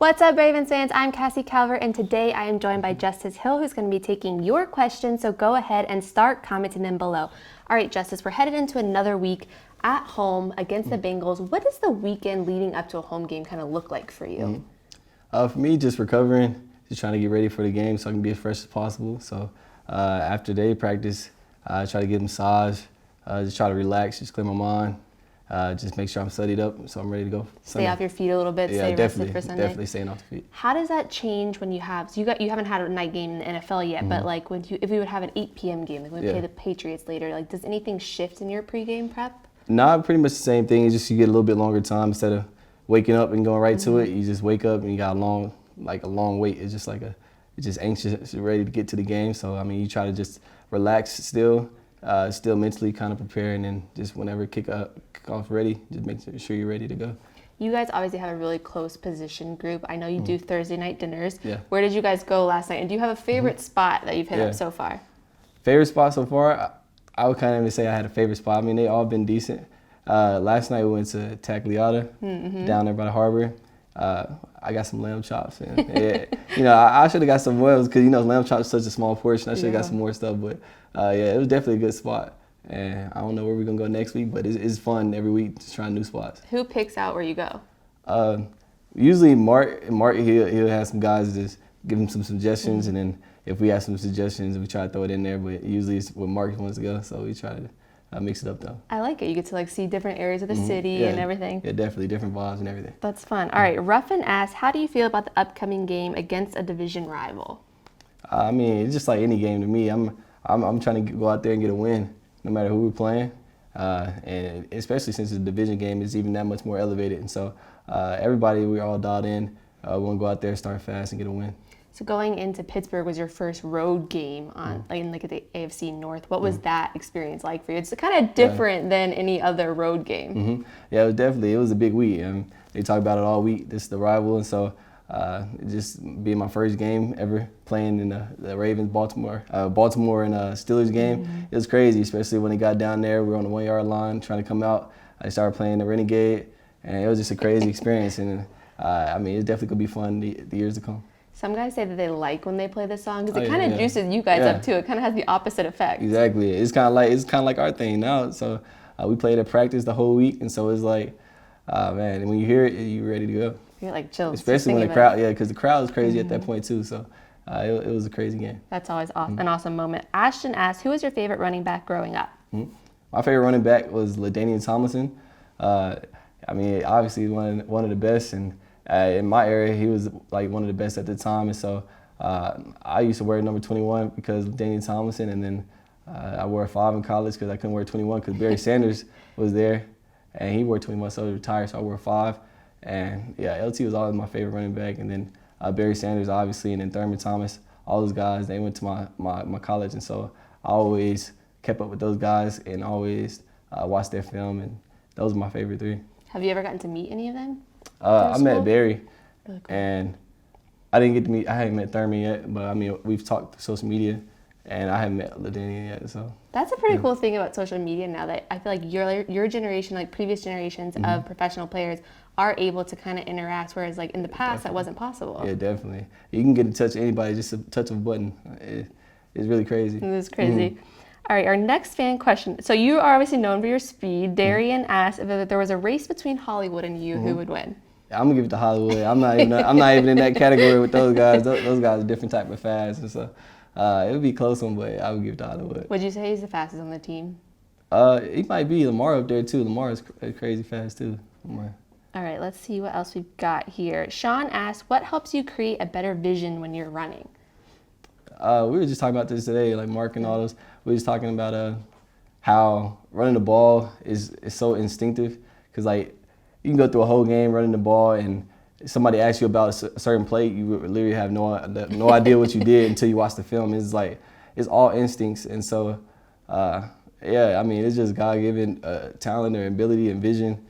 What's up, Ravens fans? I'm Cassie Calvert, and today I am joined by Justice Hill, who's going to be taking your questions, so go ahead and start commenting them below. All right, Justice, we're headed into another week at home against the Bengals. What does the weekend leading up to a home game kind of look like for you? For me, just recovering, just trying to get ready for the game so I can be as fresh as possible. So after day practice, I try to get a massage, just try to relax, just clear my mind. Just make sure I'm studied up so I'm ready to go. Stay off your feet a little bit, stay rested for Sunday. Definitely staying off the feet. How does that change when you have, so you haven't had a night game in the NFL yet, but like if we would have an 8 p.m. game, like when we play the Patriots later, like does anything shift in your pregame prep? Nah, pretty much the same thing. It's just you get a little bit longer time instead of waking up and going right to it. You just wake up and you got a long wait. It's just like it's just anxious, ready to get to the game. So I mean, you try to just relax still mentally kind of prepare, and then just whenever kick off ready, just make sure you're ready to go. You guys obviously have a really close position group. I know you do Thursday night dinners. Yeah. Where did you guys go last night? And do you have a favorite spot that you've hit up so far? Favorite spot so far? I would kind of even say I had a favorite spot. I mean, they all been decent. Last night we went to Tagliata down there by the harbor. I got some lamb chops. And, I should have got some more because, lamb chops is such a small portion. I should have got some more stuff. But, it was definitely a good spot. And I don't know where we're going to go next week, but it's fun every week to try new spots. Who picks out where you go? Usually Mark, he'll have some guys just give him some suggestions. And then if we have some suggestions, we try to throw it in there. But usually it's what Mark wants to go, so we try to mix it up though. I like it. You get to see different areas of the city and everything. Yeah, definitely different vibes and everything. That's fun. All right, Ruffin asks, how do you feel about the upcoming game against a division rival? I mean, it's just like any game to me. I'm trying to go out there and get a win, no matter who we're playing, and especially since it's a division game, it's even that much more elevated. And so everybody, we're all dialed in. We want to go out there, start fast, and get a win. So going into Pittsburgh was your first road game on at the AFC North. What was that experience like for you? It's kind of different than any other road game. Yeah, it was a big week. They talk about it all week. This is the rival, and so just being my first game ever playing in the Ravens Baltimore and Steelers game, it was crazy. Especially when they got down there, we were on the 1 yard line trying to come out. I started playing the Renegade, and it was just a crazy experience. And I mean, it's definitely gonna be fun the years to come. Some guys say that they like when they play this song because it kind of juices you guys up too. It kind of has the opposite effect. Exactly. It's kind of like our thing now. So we played at practice the whole week, and so it's like, man, when you hear it, you're ready to go. You're like chills. Especially when the crowd, because the crowd was crazy at that point too. So it was a crazy game. That's always an awesome moment. Ashton asks, who was your favorite running back growing up? My favorite running back was LaDainian Tomlinson. I mean, obviously one of the best, and in my area, he was like one of the best at the time. And so I used to wear number 21 because of LaDainian Tomlinson, and then I wore 5 in college because I couldn't wear 21 because Barry Sanders was there, and he wore 21, so he retired, so I wore 5. And yeah, LT was always my favorite running back, and then Barry Sanders, obviously, and then Thurman Thomas, all those guys, they went to my college, and so I always kept up with those guys and always watched their film, and those are my favorite 3. Have you ever gotten to meet any of them? I met Barry, really cool. And I hadn't met Thurman yet, but I mean, we've talked through social media, and I haven't met LaDainian yet, so. That's a pretty cool thing about social media now, that I feel like your generation, like previous generations of professional players, are able to kind of interact, whereas like in the past that wasn't possible. Yeah, definitely. You can get in touch with anybody, just a touch of a button. It's really crazy. It is crazy. All right, our next fan question. So you are obviously known for your speed. Darian asked if there was a race between Hollywood and you, who would win? I'm gonna give it to Hollywood. I'm not even in that category with those guys. Those guys are different type of fast, and so it would be a close one, but I would give it to Hollywood. Would you say he's the fastest on the team? He might be. Lamar up there too. Lamar is crazy fast too. Lamar. All right, let's see what else we've got here. Sean asked, what helps you create a better vision when you're running? We were just talking about this today, like Mark and all those. We were just talking about how running the ball is so instinctive, because like you can go through a whole game running the ball, and somebody asks you about a certain play, you would literally have no idea what you did until you watch the film. It's like it's all instincts, and so yeah, I mean, it's just God-given talent or ability and vision,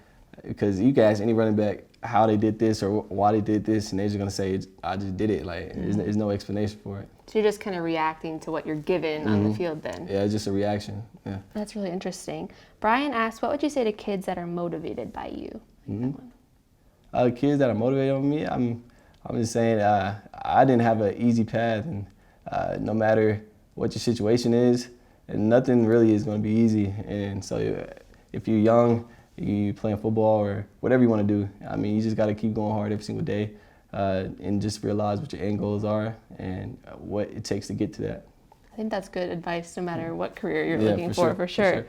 because you can ask any running back how they did this or why they did this, and they're just gonna say, I just did it. Like there's no explanation for it. So you're just kind of reacting to what you're given on the field then? Yeah, it's just a reaction. Yeah. That's really interesting. Brian asked, what would you say to kids that are motivated by you? Kids that are motivated on me, I'm just saying I didn't have an easy path, and no matter what your situation is, and nothing really is going to be easy. And so if you're young, you playing football or whatever you want to do, I mean, you just got to keep going hard every single day and just realize what your end goals are and what it takes to get to that. I think that's good advice no matter what career you're looking for sure. For sure.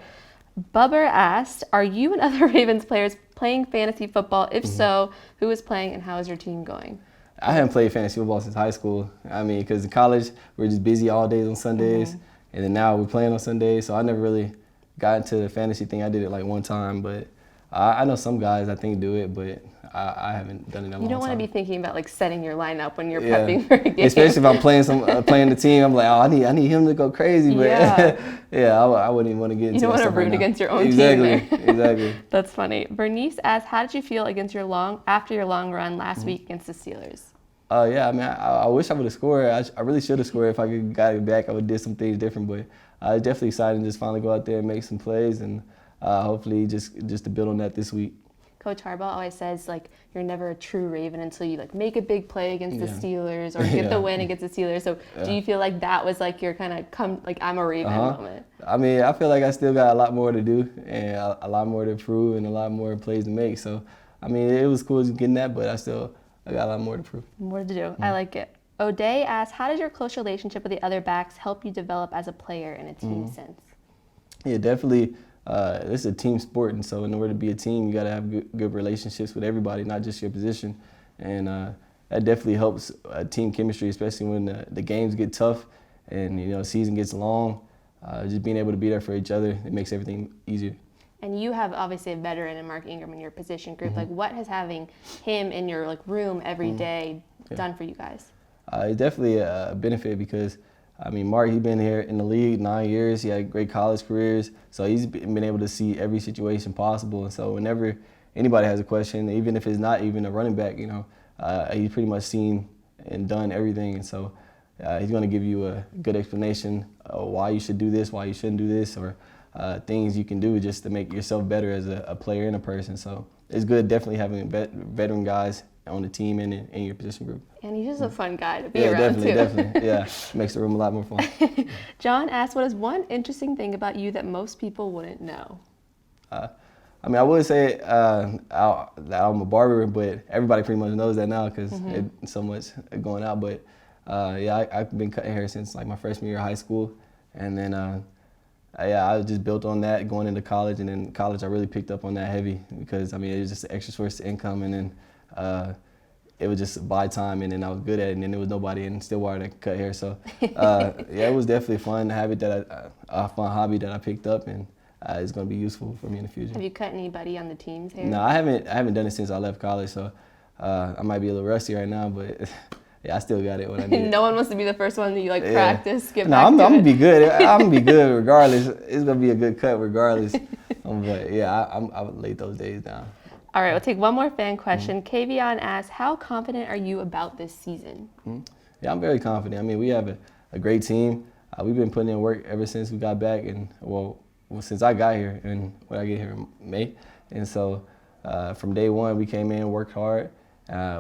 Barber asked, are you and other Ravens players playing fantasy football? If so, who is playing and how is your team going? I haven't played fantasy football since high school. I mean, because in college, we're just busy all days on Sundays, and then now we're playing on Sundays, so I never really got into the fantasy thing. I did it like one time, but I know some guys I think do it, but I haven't done it in a long time. You don't want to be thinking about like setting your lineup when you're prepping for a game. Especially if I'm playing the team, I'm like, oh, I need him to go crazy, but I wouldn't even want to get into. You don't want to root against your own team there. Exactly. That's funny. Bernice asked, how did you feel against after your long run last week against the Steelers? Yeah, I mean, I wish I would have scored. I really should have scored. If I could got it back, I would have did some things different. But I was definitely excited to just finally go out there and make some plays, and hopefully just to build on that this week. Coach Harbaugh always says, like, you're never a true Raven until you, like, make a big play against the Steelers or get the win against the Steelers. So do you feel like that was, like, your kind of I'm a Raven moment? I mean, I feel like I still got a lot more to do and a lot more to prove and a lot more plays to make. So, I mean, it was cool getting that, but I got a lot more to prove. More to do. I like it. O'Day asked, how does your close relationship with the other backs help you develop as a player in a team sense? Yeah, definitely. It's a team sport, and so in order to be a team, you got to have good relationships with everybody, not just your position. And that definitely helps team chemistry, especially when the games get tough and the season gets long. Just being able to be there for each other, it makes everything easier. And you have obviously a veteran in Mark Ingram in your position group. Like, what has having him in your room every day done for you guys? It's definitely a benefit because, I mean, Mark, he's been here in the league 9 years. He had great college careers, so he's been able to see every situation possible. And so whenever anybody has a question, even if it's not even a running back, he's pretty much seen and done everything. And so he's going to give you a good explanation of why you should do this, why you shouldn't do this, or things you can do just to make yourself better as a player and a person. So it's good definitely having veteran guys on the team and in your position group. And he's just a fun guy to be around too. Definitely. Yeah, makes the room a lot more fun. John asked, what is one interesting thing about you that most people wouldn't know? I mean, I would say that I'm a barber, but everybody pretty much knows that now because it's so much going out. But I've been cutting hair since like my freshman year of high school, and then I just built on that going into college, and then college I really picked up on that heavy because I mean it was just an extra source of income, and then it was just buy time, and then I was good at it, and then there was nobody in Stillwater that could cut hair. So it was definitely a fun habit a fun hobby that I picked up, and it's going to be useful for me in the future. Have you cut anybody on the team's hair? No, I haven't done it since I left college, so I might be a little rusty right now, but yeah, I still got it when I need it. No one wants to be the first one that you practice, get no, back I'm to gonna it. be good. I'm gonna be good regardless. It's gonna be a good cut regardless. But yeah, I would lay those days down. All right, we'll take one more fan question. Kavion asks, how confident are you about this season? Yeah, I'm very confident. I mean, we have a great team. We've been putting in work ever since we got back, and since I got here, and when I get here in May. And so from day one, we came in, worked hard.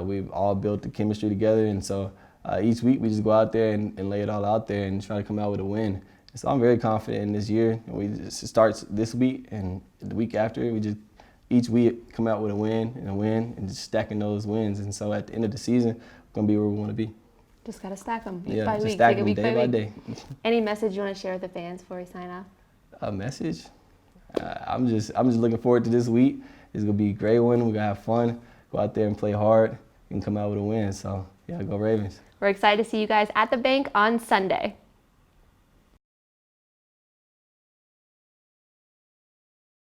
We've all built the chemistry together, and so each week we just go out there and lay it all out there and try to come out with a win. And so I'm very confident in this year. It starts this week, and the week after, we just each week come out with a win, and just stacking those wins. And so at the end of the season, we're going to be where we want to be. Just got to stack them week yeah, by just week. stack Take them day by day. Any message you want to share with the fans before we sign off? A message? I'm just looking forward to this week. It's going to be a great one. We're going to have fun, go out there and play hard, and come out with a win. So, yeah, go Ravens. We're excited to see you guys at the bank on Sunday.